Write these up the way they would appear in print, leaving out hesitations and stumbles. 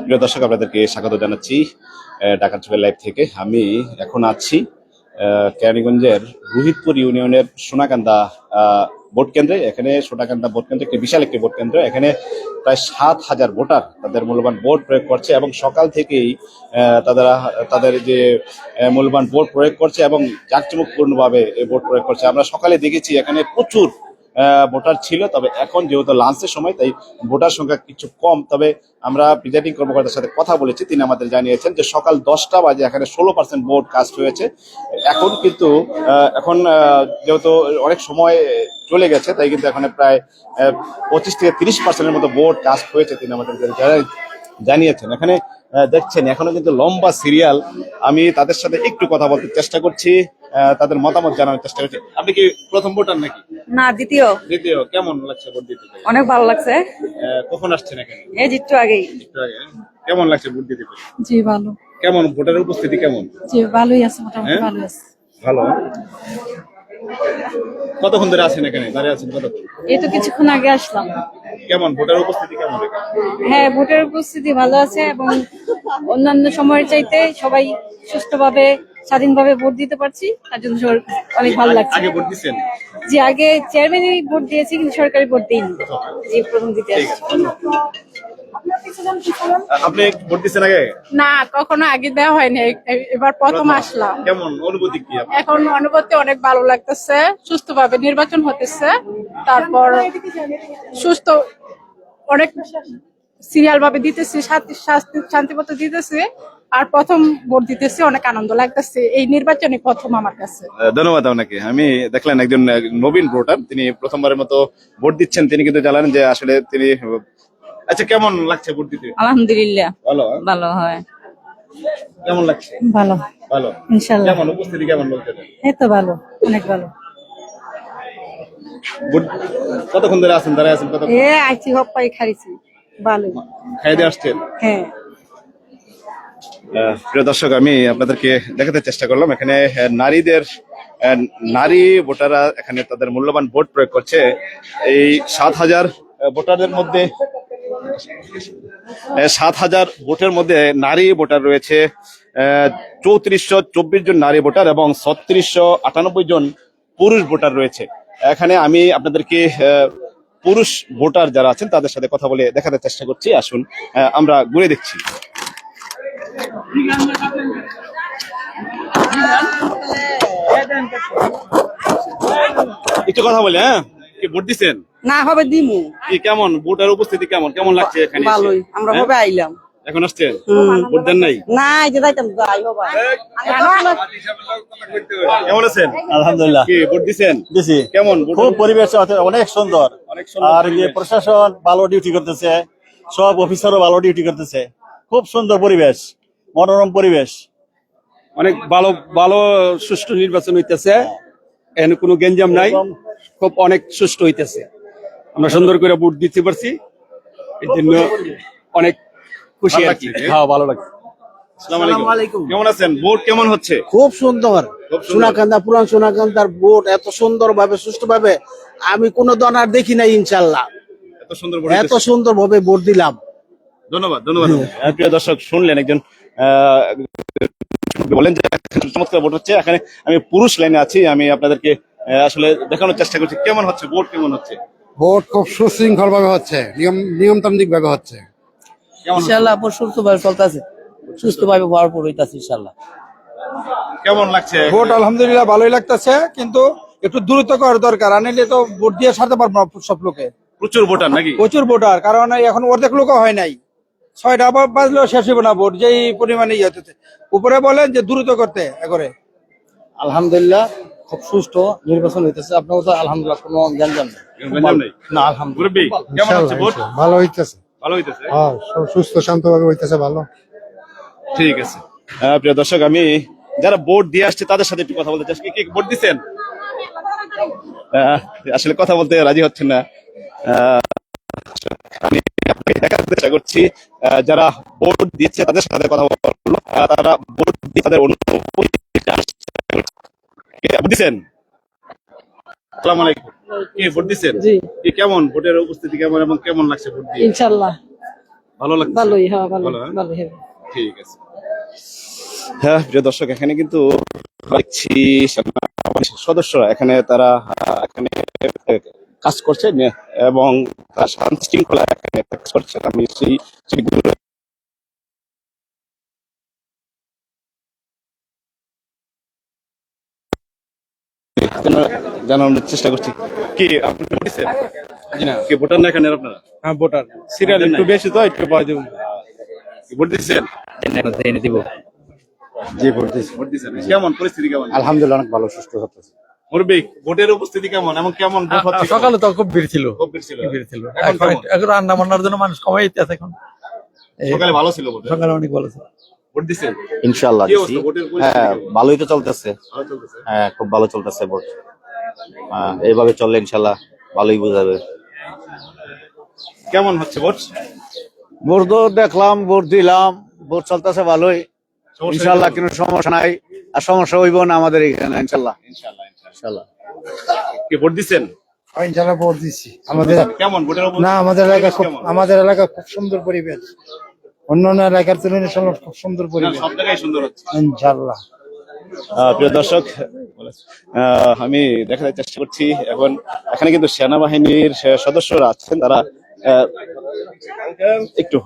প্রিয় দর্শক, আপনাদেরকে স্বাগত জানাচ্ছি ঢাকা ট্রিপল লাইভ থেকে। আমি এখন আছি কেরানীগঞ্জের রোহিতপুর ইউনিয়নের সোনাকান্দা ভোট কেন্দ্রে। এখানে সোনাকান্দা ভোট কেন্দ্রে একটি বিশাল একটি ভোট কেন্দ্র। এখানে প্রায় 7,000 ভোটার তাদের মূল্যবান ভোট প্রয়োগ করছে এবং সকাল থেকেই তাদের যে মূল্যবান ভোট প্রয়োগ করছে এবং জাঁকজমকপূর্ণভাবে এই ভোট প্রয়োগ করছে। আমরা সকালে দেখেছি এখানে প্রচুর ভোটার ছিল, তবে এখন যেহেতু লাঞ্চের সময় তাই ভোটার সংখ্যা কিছু কম। তবে আমরা প্রিজাইডিং কর্মকর্তার সাথে কথা বলেছি, তিনি আমাদের জানিয়েছেন যে সকাল 10টা বাজে এখানে 16% ভোট কাস্ট হয়েছে। এখন কিন্তু যেহেতু অনেক সময় চলে গেছে তাই কিন্তু এখানে প্রায় 25 থেকে 30%-এর মতো ভোট কাস্ট হয়েছে, তিনি আমাদের জানিয়েছেন। এখানে দেখছেন এখনো কিন্তু লম্বা সিরিয়াল। আমি তাদের সাথে একটু কথা বলতে চেষ্টা করছি, তাদের মতামত জানানোর চেষ্টা করছি। আপনি কি প্রথম ভোটার নাকি? না, দ্বিতীয়। দ্বিতীয়। কেমন লাগছে ভোট দিতে? অনেক ভালো লাগছে। কখন আসছেন এখানে? এই একটু আগেই। কেমন লাগছে ভোট দিতে? জি ভালো। কেমন ভোটারের উপস্থিতি কেমন? জি ভালোই আছে, মোটামুটি ভালোই আছে। ভালো। কতক্ষণ ধরে আছেন এখানে? দাঁড়িয়ে আছেন কতক্ষণ? এই তো কিছুক্ষণ আগে আসলাম। কেমন ভোটার উপস্থিতি কেমন? হ্যাঁ, ভোটের উপস্থিতি ভালো আছে এবং অন্যান্য সময়ের চাইতে সবাই সুষ্ঠুভাবে স্বাধীনভাবে ভোট দিতে পারছি, তার জন্য অনেক ভালো লাগছে। আগে ভোট দিচ্ছেন? জি, আগে চেয়ারম্যানই ভোট দিয়েছি, কিন্তু সরকারি ভোট দিইনি। জি, প্রথম দিতে আসছি। আপনি ভোট দিচ্ছেন আগে? না, কখনো আগে দেওয়া হয়নি, এবার প্রথম আসলাম। কেমন অনুভূতি কি? এখন অনুভূতি অনেক ভালো লাগতেছে, সুস্থভাবে নির্বাচন হতেছে, তারপর সুস্থ অনেক সিরিয়াল ভাবে দিতেছি, শান্তিমতো দিতেছি, আর প্রথম ভোট দিতেছি, অনেক আনন্দ লাগতেছে। এই নির্বাচনে প্রথম আমার কাছে। ধন্যবাদ আপনাকে। আমি দেখলেন একজন নবীন ভোটার, তিনি প্রথমবারের মতো ভোট দিচ্ছেন। তিনি কিন্তু জানালেন যে আসলে তিনি আচ্ছা, কেমন লাগছে ভোট দিতে? আলহামদুলিল্লাহ ভালো। ভালো হয়। কেমন লাগছে? ভালো ভালো ইনশাআল্লাহ। কেমন উপস্থিতি কেমন বলতে? এই তো ভালো, অনেক ভালো। কতক্ষণ ধরে আছেন? দাঁড়ায় আছেন কতক্ষণ? আইছি হপ্পাই খাইছি, ভালো। খাইতে আসছেন? হ্যাঁ। প্রিয় দর্শক, আমি আপনাদেরকে দেখাতে চেষ্টা করলাম এখানে নারী ভোটাররা এখানে তাদের মূল্যবান ভোট প্রয়োগ করছে। এই 7,000 ভোটারদের মধ্যে 7,000 ভোটের মধ্যে নারী ভোটার রয়েছে 3424 জন নারী ভোটার এবং 3698 জন পুরুষ ভোটার রয়েছে। এখানে আমি আপনাদেরকে পুরুষ ভোটার যারা আছেন তাদের সাথে কথা বলে দেখাতে চেষ্টা করছি। আসুন আমরা ঘুরে দেখছি। একটু কথা বলে। কি ভোট দিচ্ছেন? না, হবে দিমু। কি কেমন ভোটার উপস্থিতি কেমন কেমন লাগছে এখানে? ভালোই, আমরা হবে আইলাম। এখন আসছেন? ভোট দেন নাই? না, এই যে যাইতাম যাই হবে। কেমন আছেন? আলহামদুলিল্লাহ। কি ভোট দিচ্ছেন? দিছি। কেমন? খুব পরিবেশ অনেক সুন্দর। আর প্রশাসন ভালো ডিউটি করতেছে, সব অফিসারও ভালো ডিউটি করতেছে। খুব সুন্দর পরিবেশ, মনোরম পরিবেশ। অনেক ভালো ভালো সুষ্ঠু নির্বাচন হইতেছে, এখানে কোনো গেঞ্জাম নাই, খুব অনেক সুষ্ঠু হইতেছে। আমরা সুন্দর করে ভোট দিতে পারছি, এই জন্য অনেক খুশি আর কি। হ্যাঁ, ভালো লাগছে। আসসালামু আলাইকুম। কেমন আছেন? ভোট কেমন হচ্ছে? খুব সুন্দর। সোনাকান্দা, পুরান সোনাকান্দার ভোট এত সুন্দর ভাবে সুষ্ঠু ভাবে আমি কোন দনার দেখি নাই। ইনশাল্লাহ এত সুন্দর ভাবে ভোট দিলাম। ধন্যবাদ ধন্যবাদ। প্রিয় দর্শক, শুনলেন একজন বলেন যে চমৎকার ভোট হচ্ছে। এখানে আমি পুরুষ লাইনে আছি, আমি আপনাদেরকে আসলে দেখানোর চেষ্টা করছি কেমন হচ্ছে ভোট। কেমন হচ্ছে ভোট? খুব সুশৃঙ্খল ভাবে হচ্ছে, নিয়মতান্ত্রিক ভাবে হচ্ছে। ইনশাআল্লাহ সুস্থভাবে চলতেছে, সুস্থভাবে ভরপুর হইতাছে ইনশাআল্লাহ। কেমন লাগছে ভোট? আলহামদুলিল্লাহ ভালোই লাগতেছে, কিন্তু একটু দ্রুত করার দরকার, আনলে তো ভোট দিয়ে সারতে পারবো না সব লোকে। প্রচুর ভোটার নাকি? প্রচুর ভোটার, কারণ এখন অর্ধেক লোক হয় নাই, 6টা বাজলেও শেষ হবে না ভোট, যেই পরিমাণে ইয়ে হতেছে। উপরে বলেন যে দ্রুত করতে করে। আলহামদুলিল্লাহ খুব সুষ্ঠু নির্বাচন হইতেছে। আপনার তো আলহামদুলিল্লাহ কোনো গ্যাঞ্জাম নেই না। আলহামদুলিল্লাহ কেমন হচ্ছে ভোট? ভালো হইতেছে। ভালো হইতেছে? হ্যাঁ, সুস্থ শান্ত ভাবে হইতেছে, ভালো। ঠিক আছে। প্রিয় দর্শক, আমি যারা ভোট দিয়ে আসছে তাদের সাথে একটু কথা বলতে চাই। কি ভোট দিচ্ছেন? আসলে কথা বলতে রাজি হচ্ছেন না। আমি দেখার চেষ্টা করছি যারা ভোট দিচ্ছে তাদের সাথে কথা বলবো। তারা ভোট দিয়ে তাদের অনুভূতি দিচ্ছেন। আসসালামু আলাইকুম। কি ভোট দিচ্ছেন? কি কেমন ভোটের উপস্থিতি কেমন এবং কেমন লাগছে ভোট দিয়ে? ইনশাআল্লাহ ভালো লাগছে? ভালোই, হ্যাঁ ভালো, ভালো, হ্যাঁ? ভালোই হবে। ঠিক আছে। হ্যাঁ প্রিয় দর্শক, এখানে কিন্তু দেখছি সদস্যরা এখানে তারা এখানে কাজ করছে এবং তারা শান্তি শৃঙ্খলা এখানে কাজ করছে। আমি সেইগুলো জানানোর চেষ্টা করছি। কি আপনি ভোট দিচ্ছেন? কি ভোটার না এখানে আপনারা? হ্যাঁ ভোটার সিরিয়াল একটু বেশি তো একটু পরে দেবো। ভোট দিচ্ছেন? দিব জি ভোট দিচ্ছি। ভোট দিচ্ছেন? কেমন পরিস্থিতি, কেমন? আলহামদুলিল্লাহ অনেক ভালো সুস্থ হচ্ছে। মুরব্বি, ভোটের উপস্থিতি কেমন এবং কেমন ভোট হচ্ছে? সকালে তো খুব ভিড় ছিল, খুব ভিড় ছিল। ভিড় ছিল। এখন কেমন? এখন রান্না বান্নার জন্য মানুষ কমাই আছে এখন। সকালে ভালো ছিল ভোট? সকালে অনেক ভালো ছিল। ভোট দিচ্ছেন? ইনশাআল্লাহ কি অবস্থা ভোটের পরিস্থিতি? হ্যাঁ ভালোই তো চলতেছে। ভালো চলতেছে? হ্যাঁ খুব ভালো চলতেছে ভোট। এইভাবে চললে ইনশাআল্লাহ ভালোই বোঝাবে। কেমন হচ্ছে ভোট? ভোট তো দেখলাম, ভোট দিলাম, ভোট চলতেছে ভালোই ইনশাআল্লাহ, কোনো সমস্যা নাই। আর সমস্যা হইব না আমাদের এখানে ইনশাআল্লাহ। ইনশাআল্লাহ। কি ভোট দিচ্ছেন? ইনশাল্লাহ ভোট দিচ্ছি। আমাদের কেমন ভোটের উপস্থিতি? না আমাদের এলাকা খুব, কেমন? আমাদের এলাকা খুব সুন্দর পরিবেশ, অন্যান্য এলাকার তুলনায় খুব সুন্দর না, পরিবেশ সব জায়গায় সুন্দর হচ্ছে। ইনশাল্লাহ। প্রিয় দর্শক, আমি দেখার চেষ্টা করছি এখন এখানে কিন্তু সেনাবাহিনীর সদস্যরা আছেন, তারা একটু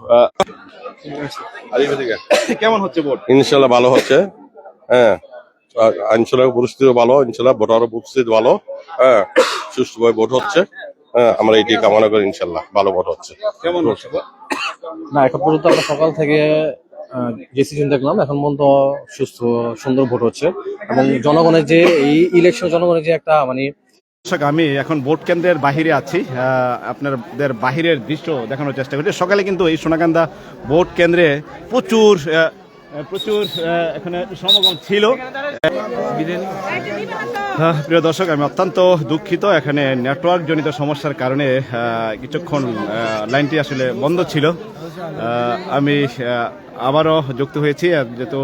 কেমন হচ্ছে ভোট? ইনশাল্লাহ ভালো হচ্ছে। হ্যাঁ ইনশাল্লাহ পরিস্থিতি ভালো, ইনশাল্লাহ ভোটার উপস্থিত ভালো। হ্যাঁ সুষ্ঠুভাবে ভোট হচ্ছে। হ্যাঁ আমরা এটি কামনা করি, ইনশাল্লাহ ভালো ভোট হচ্ছে। কেমন হচ্ছে ভোট? না এখন পর্যন্ত আমরা সকাল থেকে যে সিজন দেখলাম এখন পর্যন্ত সুস্থ সুন্দর ভোট হচ্ছে এবং জনগণের যে এই ইলেকশন জনগণের যে একটা মানে দর্শক, আমি এখন ভোট কেন্দ্রের বাহিরে আছি, আপনাদের বাহিরের দৃশ্য দেখানোর চেষ্টা করছি। সকালে কিন্তু এই সোনাকান্দা ভোট কেন্দ্রে প্রচুর এখানে সমাগম ছিল। প্রিয় দর্শক, আমি অত্যন্ত দুঃখিত, এখানে নেটওয়ার্ক জনিত সমস্যার কারণে কিছুক্ষণ লাইনটি আসলে বন্ধ ছিল। আমি আবারও যুক্ত হয়েছি, যেহেতু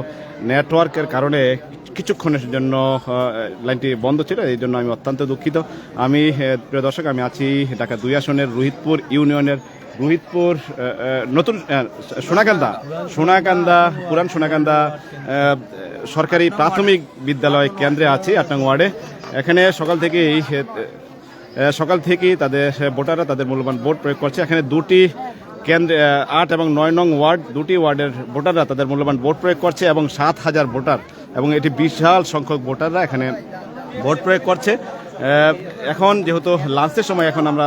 নেটওয়ার্কের কারণে কিছুক্ষণের জন্য লাইনটি বন্ধ ছিল, এই জন্য আমি অত্যন্ত দুঃখিত। আমি প্রিয় দর্শক, আমি আছি ঢাকা 2 আসনের রোহিতপুর ইউনিয়নের রোহিতপুর নতুন সোনাকান্দা পুরান সোনাকান্দা সরকারি প্রাথমিক বিদ্যালয় কেন্দ্রে আছি 8 নং ওয়ার্ডে। এখানে সকাল থেকেই তাদের ভোটাররা তাদের মূল্যবান ভোট প্রয়োগ করছে। এখানে দুটি কেন্দ্রে 8 এবং 9 নং ওয়ার্ড, দুটি ওয়ার্ডের ভোটাররা তাদের মূল্যবান ভোট প্রয়োগ করছে এবং 7000 ভোটার এবং এটি বিশাল সংখ্যক ভোটাররা এখানে ভোট প্রয়োগ করছে। এখন যেহেতু লাঞ্চের সময়, এখন আমরা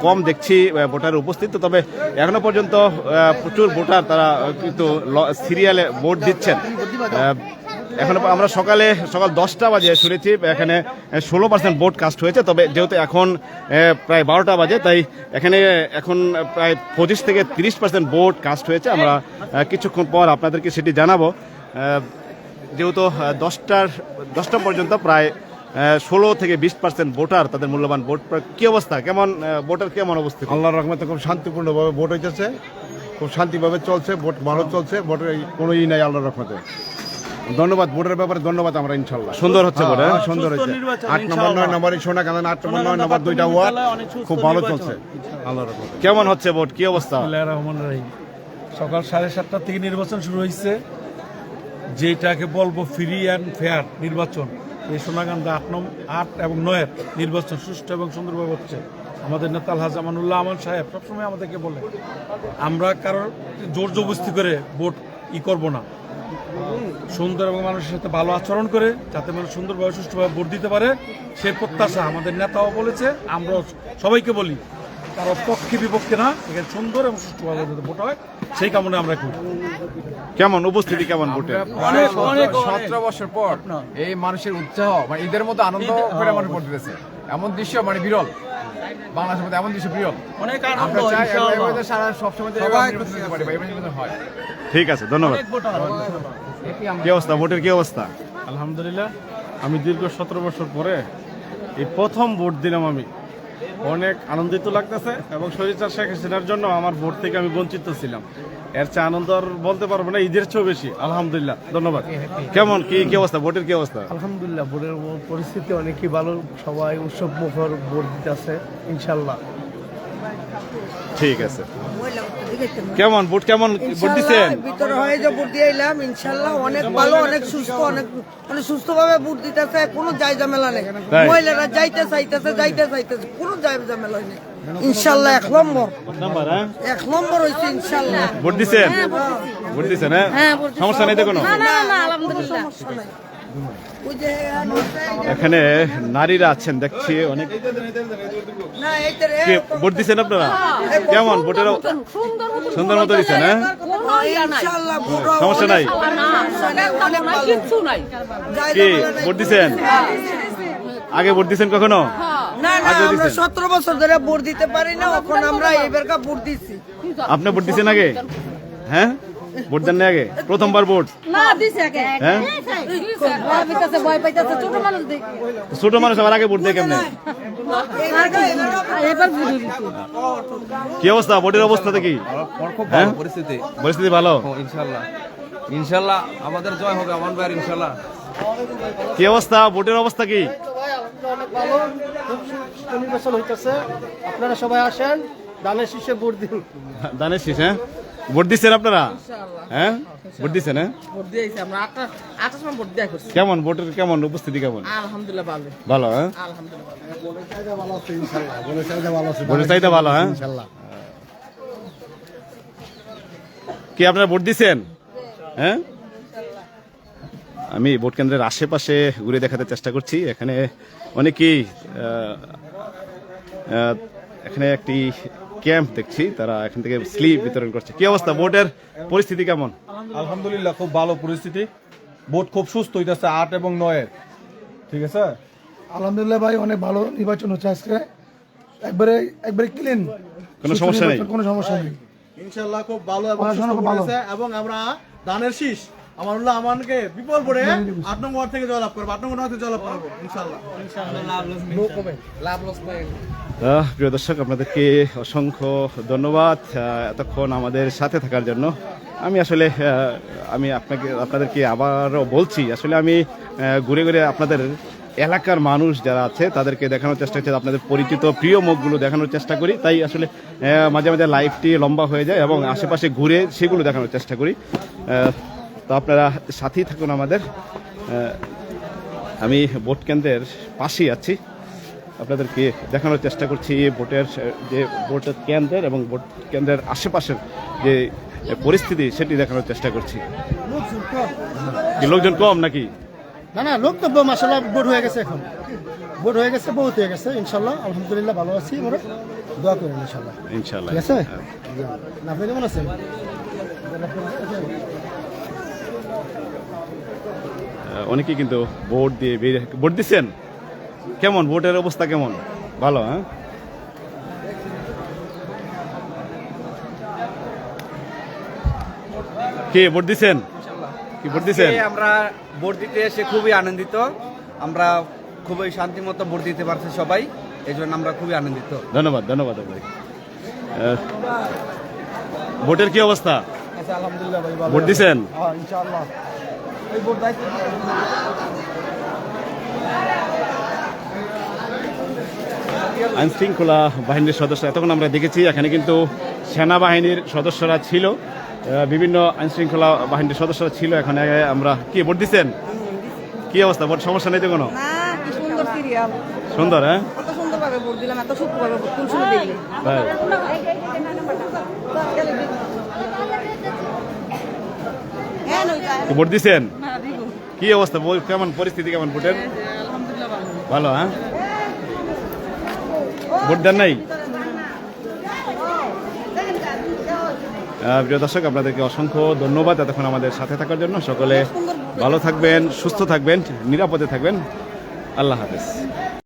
কম দেখছি ভোটারের উপস্থিত, তবে এখনো পর্যন্ত প্রচুর ভোটার তারা কিন্তু সিরিয়ালে ভোট দিচ্ছেন। এখন আমরা সকাল 10টা বাজে শুনেছি এখানে 16% ভোট কাস্ট হয়েছে, তবে যেহেতু এখন প্রায় 12টা বাজে, তাই এখানে এখন প্রায় 25 থেকে 30% ভোট কাস্ট হয়েছে। আমরা কিছুক্ষণ পর আপনাদেরকে সেটি জানাবো। যেহেতু 10টা পর্যন্ত প্রায় 16 থেকে 20% ভোটার তাদের মূল্যবান ভোট। কি অবস্থা, কেমন ভোটার কেমন অবস্থা? আল্লাহর রহমতে খুব শান্তিপূর্ণভাবে ভোট হইতেছে, খুব শান্তিভাবে চলছে, ভোট ভালো চলছে, ভোটের কোনো নাই আল্লাহর রহমতে। ধন্যবাদ, ভোটের ব্যাপারে ধন্যবাদ। আমরা ইনশাল্লাহ সুন্দর হচ্ছে ভোট, হ্যাঁ, সুন্দর হয়েছে। 8 নম্বর 9 নম্বর সোনাকান্দা, 8 নম্বর 9 নম্বর 2টা ওয়ার্ড খুব ভালো চলছে আল্লাহর রহমতে। কেমন হচ্ছে ভোট, কি অবস্থা? সকাল 7:30 থেকে নির্বাচন শুরু হয়েছে, যেটাকে বলবো ফ্রি অ্যান্ড ফেয়ার নির্বাচন। এই সোনাকান্দা 8 এবং 9 নির্বাচন সুষ্ঠু এবং সুন্দরভাবে হচ্ছে। আমাদের নেতা আলহাজ আমানুল্লাহ আমান সাহেব সবসময় আমাদেরকে বলে, আমরা কারোর জোর জবরদস্তি করে ভোট করবো না, সুন্দর এবং মানুষের সাথে ভালো আচরণ করে যাতে মানুষ সুন্দরভাবে সুষ্ঠুভাবে ভোট দিতে পারে, সেই প্রত্যাশা আমাদের নেতাও বলেছে, আমরাও সবাইকে বলি, কারো পক্ষে বিপক্ষে না, এখানে সুন্দর এবং সুষ্ঠুভাবে যাতে ভোট হয় সেই কামনা আমরা করি। কেমন উপস্থিতি, কেমন ভোটে? অনেক 17 বছর পর এই মানুষের উৎসাহ, মানে ঈদের মতো আনন্দ করে মানুষ ভোট দিতেছে। এমন দৃশ্য মানে বিরল, বাংলাদেশের মধ্যে এমন দৃশ্য বিরল। আমরা চাই সারা সবসময় হয়। ঠিক আছে, ধন্যবাদ। কি অবস্থা ভোটের, কি অবস্থা? আলহামদুলিল্লাহ, আমি দীর্ঘ 17 বছর পরে এই প্রথম ভোট দিলাম। আমি অনেক আনন্দিত লাগতেছে এবং শরীরচর্চা শেখ হাসিনার জন্য আমার ভোট থেকে আমি বঞ্চিত ছিলাম। এর চেয়ে আনন্দ আর বলতে পারবো না, ঈদের চেয়েও বেশি। আলহামদুলিল্লাহ, ধন্যবাদ। কেমন কি অবস্থা ভোটের, কি অবস্থা? আলহামদুলিল্লাহ, ভোটের পরিস্থিতি অনেকই ভালো, সবাই উৎসব মুখর ভোট দিতেছে ইনশাল্লাহ। ঠিক আছে। কেমন ভোট কেমন ভোট দিচ্ছেন? ভিতরে হয়ে যে ভোট দিয়ে এলাম, ইনশাল্লাহ অনেক ভালো, অনেক সুস্থ, অনেক মানে সুস্থভাবে ভোট দিতেছে, কোনো যাই ঝামেলা নেই। তাই? মহিলারা যাইতে চাইতেছে, কোনো যাই ঝামেলা নেই। ইনশাল্লাহ 1 নম্বর, নাম্বার হ্যাঁ 1 নম্বর হয়েছে ইনশাল্লাহ। ভোট দিচ্ছেন? ভোট দিচ্ছেন হ্যাঁ? সমস্যা নেই তো কোনো? আলহামদুলিল্লাহ। সমস্যা নাই। ওই যে এখানে নারীরা আছেন দেখছি অনেক। না এইটারে কে ভোট দিচ্ছেন আপনারা? কেমন ভোটের সুন্দর মতো দিচ্ছেন হ্যাঁ? ইনশাল্লাহ ভোট সমস্যা নাই? অনেক ভালো। যাই কি ঝামেলা নাই। ভোট দিচ্ছেন? আগে ভোট দিচ্ছেন কখনো? না না, আগে আমরা দিছেন? 17 বছর ধরে ভোট দিতে পারি না, এখন আমরা এবারকার ভোট দিচ্ছি। আপনি ভোট দিচ্ছেন আগে? হ্যাঁ ভোট দেন না আগে? প্রথমবার ভোট না দিছে আগে। হ্যাঁ? ভয় পাইতেছে ছোট মানুষ দেখ। ছোট মানুষ আবার আগে ভোট দেয় কেমনে? এবার ভুল হইছে। কি অবস্থা ভোটের অবস্থাতে কি? খুব হ্যাঁ? পরিস্থিতি, পরিস্থিতি ভালো? ইনশাল্লাহ ইনশাল্লাহ আমাদের জয় হবে, আমার ভাইয়ের ইনশাল্লাহ। কি অবস্থা ভোটের অবস্থা কি? অনেক ভালো, খুব সুষ্ঠু নির্বাচন হইতেছে। আপনারা সবাই আসেন, দানের শীষে ভোট দিন। দানের শীষ হ্যাঁ? ভোট দিচ্ছেন আপনারা? হ্যাঁ ভোট দিচ্ছেন হ্যাঁ? ভোট দিয়েছি আমরা 8টার সময় ভোট দেয়া করছি। কেমন ভোটের কেমন উপস্থিতি কেমন? আলহামদুলিল্লাহ ভালো, ভালো হ্যাঁ? আলহামদুলিল্লাহ। ভোটের চাহিদা ভালো হ্যাঁ? কি আপনারা ভোট দিচ্ছেন? হ্যাঁ আমি ভোট কেন্দ্রের আশেপাশে ঘুরে দেখাতে চেষ্টা করছি। এখানে অনেকেই এখানে একটি ক্যাম্প দেখছি, তারা এখান থেকে স্লিপ বিতরণ করছে। কি অবস্থা ভোটের পরিস্থিতি কেমন? আলহামদুলিল্লাহ খুব ভালো পরিস্থিতি, ভোট খুব সুস্থ হইতেছে 8 এবং 9-এর। ঠিক আছে আলহামদুলিল্লাহ ভাই, অনেক ভালো নির্বাচন হচ্ছে আজকে, একবারে ক্লিন, কোনো সমস্যা নেই? কোনো সমস্যা নেই ইনশাআল্লাহ খুব ভালো এবং পড়াশোনা খুব ভালো। এবং আমরা দানের শীষ আমানুল্লাহ আমানকে বিপুল ভোটে 8 নম্বর থেকে জয়লাভ করবো, 8 নম্বর থেকে জয়লাভ করবো ইনশাআল্লাহ। প্রিয় দর্শক, আপনাদেরকে অসংখ্য ধন্যবাদ এতক্ষণ আমাদের সাথে থাকার জন্য। আমি আসলে আপনাদেরকে আবারও বলছি, আসলে আমি ঘুরে ঘুরে আপনাদের এলাকার মানুষ যারা আছে তাদেরকে দেখানোর চেষ্টা করছি, আপনাদের পরিচিত প্রিয় মুখগুলো দেখানোর চেষ্টা করি। তাই আসলে মাঝে মাঝে লাইভটি লম্বা হয়ে যায় এবং আশেপাশে ঘুরে সেগুলো দেখানোর চেষ্টা করি। তো আপনারা সাথেই থাকুন আমাদের। আমি ভোট কেন্দ্রের পাশেই আছি, আপনাদেরকে দেখানোর চেষ্টা করছি ভোটের যে ভোট কেন্দ্রের এবং ভোট কেন্দ্রের আশেপাশের যে পরিস্থিতি সেটি দেখানোর চেষ্টা করছি। কি লোকজন কম নাকি? না না, লোক তো মাশাআল্লাহ ভোট হয়ে গেছে, এখন ভোট হয়ে গেছে, বহুত হয়ে গেছে ইনশাআল্লাহ। আলহামদুলিল্লাহ ভালো আছি, আমরা দোয়া করেন ইনশাআল্লাহ। ইনশাআল্লাহ ঠিক আছে। আপনি কেমন আছেন? অনেকেই কিন্তু ভোট দিয়ে ভোট দিচ্ছেন। কেমন ভোটের অবস্থা কেমন? ভালো হ্যাঁ? কে ভোট দিচ্ছেন? কি ভোট দিচ্ছেন? আমরা ভোট দিতে এসে খুবই আনন্দিত, আমরা খুবই শান্তি মতো ভোট দিতে পারছি সবাই, এই জন্য আমরা খুবই আনন্দিত। ধন্যবাদ ধন্যবাদ ভাই। ভোটের কি অবস্থা? আলহামদুলিল্লাহ ভাই, ভালো। ভোট দিচ্ছেন? ইনশাআল্লাহ এই ভোট দায়িত্ব। আইন শৃঙ্খলা বাহিনীর সদস্য এতক্ষণ আমরা দেখেছি, এখানে কিন্তু সেনাবাহিনীর সদস্যরা ছিল, বিভিন্ন আইন শৃঙ্খলা বাহিনীর সদস্যরা ছিল এখানে। আমরা কি ভোট দিচ্ছেন? কি অবস্থা ভোট? সমস্যা নেই তো কোনো? কি সুন্দর সিরিয়াল, সুন্দর হ্যাঁ? কত সুন্দরভাবে ভোট দিলাম, এত সুন্দরভাবে ভোট কোন সময় দিলে। তাই কি ভোট দিচ্ছেন? কি অবস্থা কেমন পরিস্থিতি কেমন ভোটের? ভালো হ্যাঁ? ভোট দেন নাই? প্রিয় দর্শক, আপনাদেরকে অসংখ্য ধন্যবাদ এতক্ষণ আমাদের সাথে থাকার জন্য। সকলে ভালো থাকবেন, সুস্থ থাকবেন, নিরাপদে থাকবেন। আল্লাহ হাফেজ।